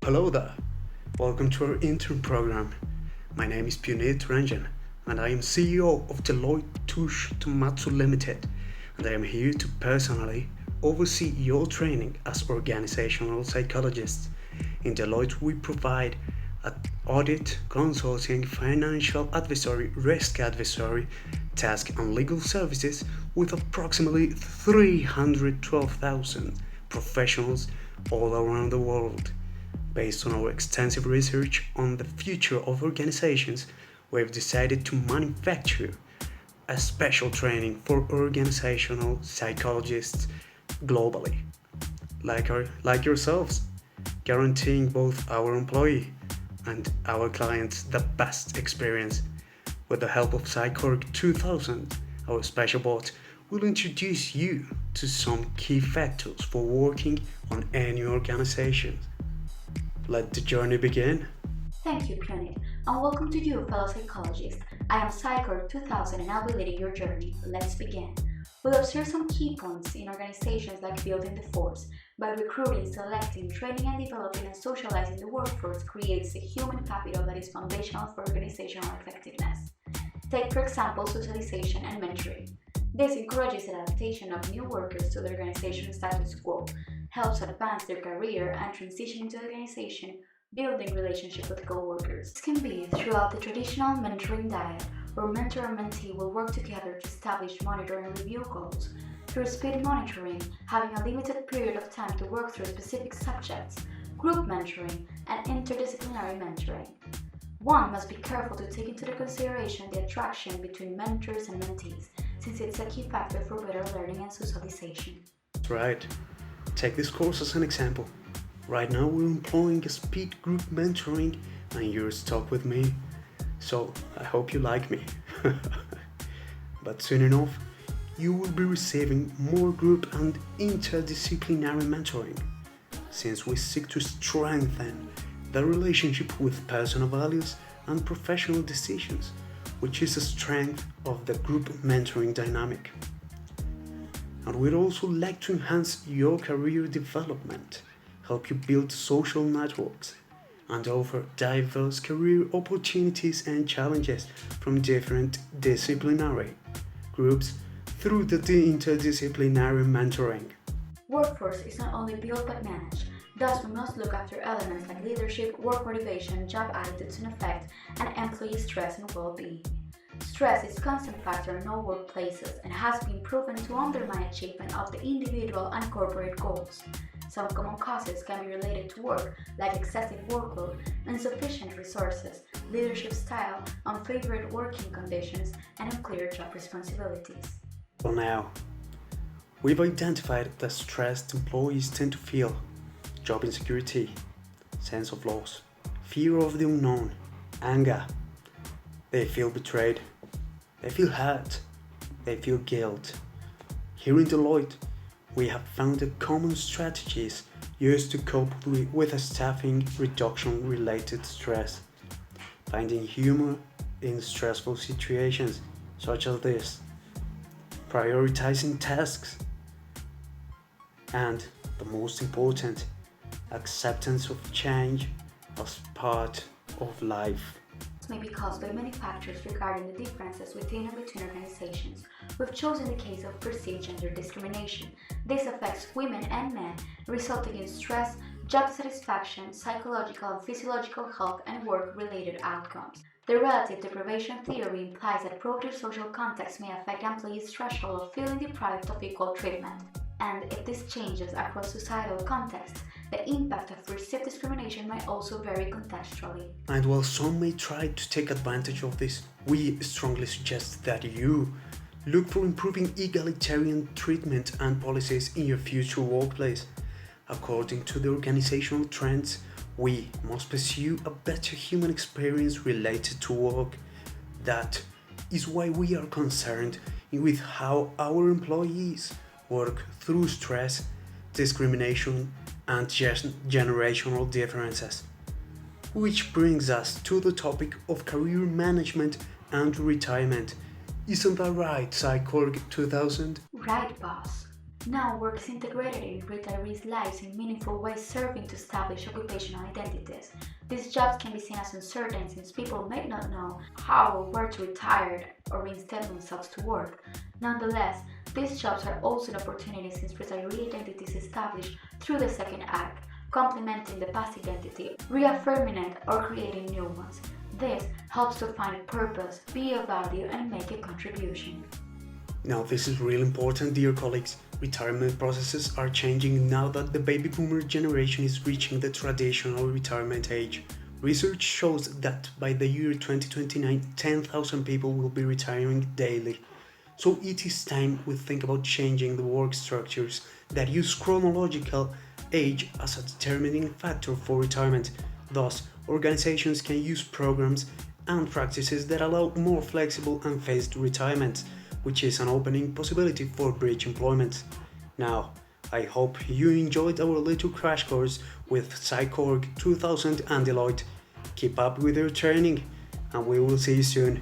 Hello there. Welcome to our intern program. My name is Punit Ranjan and I am CEO of Deloitte Touche Tomatsu Limited, and I am here to personally oversee your training as organizational psychologists. In Deloitte, we provide audit, consulting, financial advisory, risk advisory, task and legal services with approximately 312,000 professionals all around the world. Based on our extensive research on the future of organizations, we've decided to manufacture a special training for organizational psychologists globally, like yourselves, guaranteeing both our employee and our clients the best experience. With the help of Psychorg 2000, our special bot will introduce you to some key factors for working on any organization. Let the journey begin. Thank you, Punit, and welcome to you, fellow psychologists. I am Psychorg 2000 and I'll be leading your journey. Let's begin. We'll observe some key points in organizations like building the force. By recruiting, selecting, training, and developing and socializing the workforce creates a human capital that is foundational for organizational effectiveness. Take, for example, socialization and mentoring. This encourages adaptation of new workers to the organization's status quo, helps advance their career and transition into the organization, building relationship with coworkers. This can be throughout the traditional mentoring diet, where mentor and mentee will work together to establish, monitor, and review goals. Through speed monitoring, having a limited period of time to work through specific subjects, group mentoring, and interdisciplinary mentoring. One must be careful to take into consideration the attraction between mentors and mentees, since it's a key factor for better learning and socialization. That's right. Take this course as an example. Right now we're employing a speed group mentoring and you're stuck with me. So I hope you like me. But soon enough, you will be receiving more group and interdisciplinary mentoring, since we seek to strengthen the relationship with personal values and professional decisions, which is a strength of the group mentoring dynamic. And we'd also like to enhance your career development, help you build social networks, and offer diverse career opportunities and challenges from different disciplinary groups through the interdisciplinary mentoring. Workforce is not only built but managed. Thus, we must look after elements like leadership, work motivation, job attitudes and effect, and employee stress and well-being. Stress is a constant factor in all workplaces and has been proven to undermine achievement of the individual and corporate goals. Some common causes can be related to work, like excessive workload, insufficient resources, leadership style, unfavored working conditions, and unclear job responsibilities. For now, we've identified that stressed employees tend to feel job insecurity, sense of loss, fear of the unknown, anger. They feel betrayed, they feel hurt, they feel guilt. Here in Deloitte, we have found the common strategies used to cope with a staffing reduction related stress, finding humor in stressful situations such as this, prioritizing tasks, and the most important, acceptance of change as part of life. This may be caused by many factors regarding the differences within and between organizations. We've chosen the case of perceived gender discrimination. This affects women and men, resulting in stress, job satisfaction, psychological and physiological health, and work-related outcomes. The relative deprivation theory implies that broader social contexts may affect employees' threshold of feeling deprived of equal treatment. And if this changes across societal contexts, the impact of perceived discrimination might also vary contextually. And while some may try to take advantage of this, we strongly suggest that you look for improving egalitarian treatment and policies in your future workplace. According to the organizational trends, we must pursue a better human experience related to work. That is why we are concerned with how our employees work through stress, discrimination, and generational differences. Which brings us to the topic of career management and retirement. Isn't that right, Psychorg 2000? Right, boss. Now work is integrated in retirees' lives in meaningful ways, serving to establish occupational identities. These jobs can be seen as uncertain since people may not know how or where to retire or reinstate themselves to work. Nonetheless, these jobs are also an opportunity since retiree identity is established through the second act, complementing the past identity, reaffirming it, or creating new ones. This helps to find a purpose, be of value, and make a contribution. Now, this is really important, dear colleagues. Retirement processes are changing now that the baby boomer generation is reaching the traditional retirement age. Research shows that by the year 2029, 10,000 people will be retiring daily. So it is time we think about changing the work structures that use chronological age as a determining factor for retirement. Thus, organizations can use programs and practices that allow more flexible and phased retirement, which is an opening possibility for bridge employment. Now, I hope you enjoyed our little crash course with Psychorg 2000 and Deloitte. Keep up with your training, and we will see you soon.